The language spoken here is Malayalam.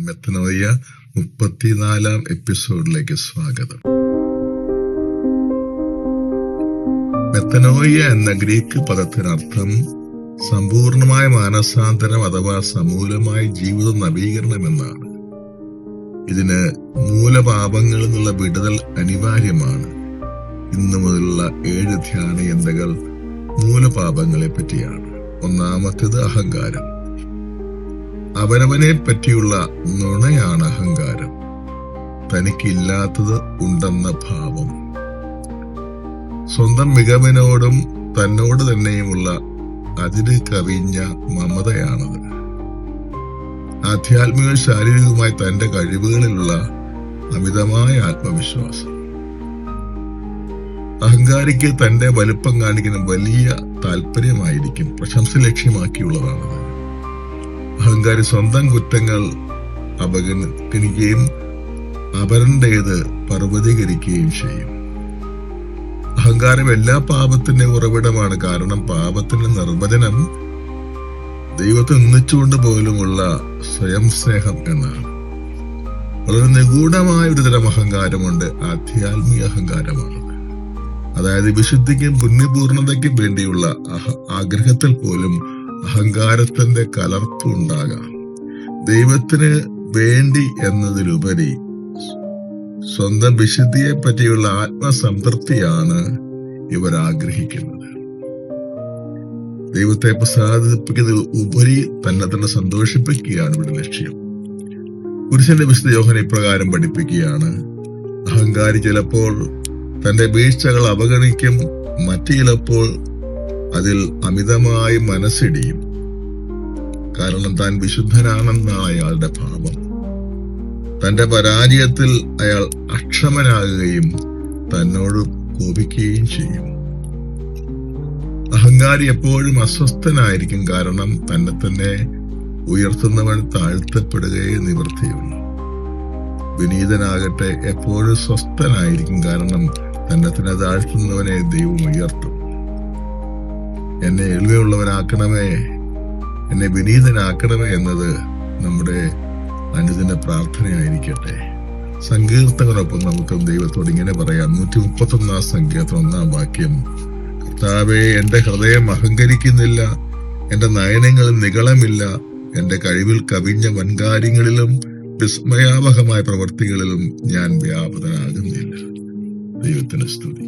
മെത്തനോയ 34 എപ്പിസോഡിലേക്ക് സ്വാഗതം. മെത്തനോയ എന്ന ഗ്രീക്ക് പദത്തിനർത്ഥം സമ്പൂർണമായ മാനസാന്തരം അഥവാ സമൂലമായ ജീവിത നവീകരണം എന്നാണ്. ഇതിന് മൂലപാപങ്ങളിൽ നിന്നുള്ള വിടുതൽ അനിവാര്യമാണ്. ഇന്നു മുതലുള്ള 7 ധ്യാന ചിന്തകൾ മൂലപാപങ്ങളെ പറ്റിയാണ്. ഒന്നാമത്തേത് അഹങ്കാരം. അവനവനെ പറ്റിയുള്ള നുണയാണ് അഹങ്കാരം. തനിക്കില്ലാത്തത് ഉണ്ടെന്ന ഭാവം. സ്വന്തം മികവിനോടും തന്നോട് തന്നെയുമുള്ള അതിര് കവിഞ്ഞ മമതയാണത്. ആധ്യാത്മിക ശാരീരികവുമായി തന്റെ കഴിവുകളിലുള്ള അമിതമായ ആത്മവിശ്വാസം. അഹങ്കാരിക്ക് തന്റെ വലുപ്പം കാണിക്കുന്ന വലിയ താല്പര്യമായിരിക്കും, പ്രശംസ ലക്ഷ്യമാക്കിയുള്ളതാണത്. അഹങ്കാരി സ്വന്തം കുറ്റങ്ങൾ അവഗണിക്കുകയും അപരന്റേത് പർവ്വതീകരിക്കുകയും ചെയ്യും. അഹങ്കാരം എല്ലാ പാപത്തിന്റെ ഉറവിടമാണ്. കാരണം പാപത്തിന്റെ നിർവചനം ദൈവത്തെ നിന്ദിച്ചുകൊണ്ട് പോലുമുള്ള സ്വയം സ്നേഹം എന്നാണ്. വളരെ നിഗൂഢമായ ഒരു തരം അഹങ്കാരമുണ്ട്, ആധ്യാത്മിക അഹങ്കാരമാണത്. അതായത് വിശുദ്ധിക്കും പുണ്യപൂർണതയ്ക്കും വേണ്ടിയുള്ള ആഗ്രഹത്തിൽ പോലും അഹങ്കാരത്തിന്റെ കലർപ്പുണ്ടാകാം. ദൈവത്തിന് വേണ്ടി എന്നതിലുപരി സ്വന്തം വിശുദ്ധിയെ പറ്റിയുള്ള ആത്മസംതൃപ്തിയാണ് ഇവർ ആഗ്രഹിക്കുന്നത്. ദൈവത്തെ പ്രസാദിപ്പിക്കുന്നതിൽ ഉപരി തന്നെ സന്തോഷിപ്പിക്കുകയാണ് ഇവിടെ ലക്ഷ്യം. പുരുഷന്റെ വിശുദ്ധ യോഹൻ ഇപ്രകാരം പഠിപ്പിക്കുകയാണ്: അഹങ്കാരി ചിലപ്പോൾ തന്റെ വീഴ്ചകൾ അവഗണിക്കും, മറ്റു ചിലപ്പോൾ അതിൽ അമിതമായി മനസ്സിടിയും. കാരണം താൻ വിശുദ്ധനാണെന്നാണ് അയാളുടെ ഭാവം. തന്റെ പരാജയത്തിൽ അയാൾ അക്ഷമനാകുകയും തന്നോട് കോപിക്കുകയും ചെയ്യും. അഹങ്കാരി എപ്പോഴും അസ്വസ്ഥനായിരിക്കും. കാരണം തന്നെ ഉയർത്തുന്നവൻ താഴ്ത്തപ്പെടുകയേ നിവൃത്തിയുള്ളൂ. വിനീതനാകട്ടെ എപ്പോഴും സ്വസ്ഥനായിരിക്കും. കാരണം തന്നെ താഴ്ത്തുന്നവനെ ദൈവം ഉയർത്തും. എന്നെ എളിമയുള്ളവനാക്കണമേ, എന്നെ വിനീതനാക്കണമേ എന്നത് നമ്മുടെ അനുദിന പ്രാർത്ഥനയായിരിക്കട്ടെ. സങ്കീർത്തകനൊപ്പം നമുക്ക് ദൈവത്തോട് ഇങ്ങനെ പറയാം. 131 സങ്കീർത്തനം 1 വാക്യം: കർത്താവേ, എന്റെ ഹൃദയം അഹങ്കരിക്കുന്നില്ല, എന്റെ നയനങ്ങളിൽ നിഗളമില്ല. എന്റെ കഴിവിൽ കവിഞ്ഞ വൻകാര്യങ്ങളിലും വിസ്മയാവഹമായ പ്രവൃത്തികളിലും ഞാൻ വ്യാപൃതനാകുന്നില്ല. ദൈവത്തിന് സ്തുതി.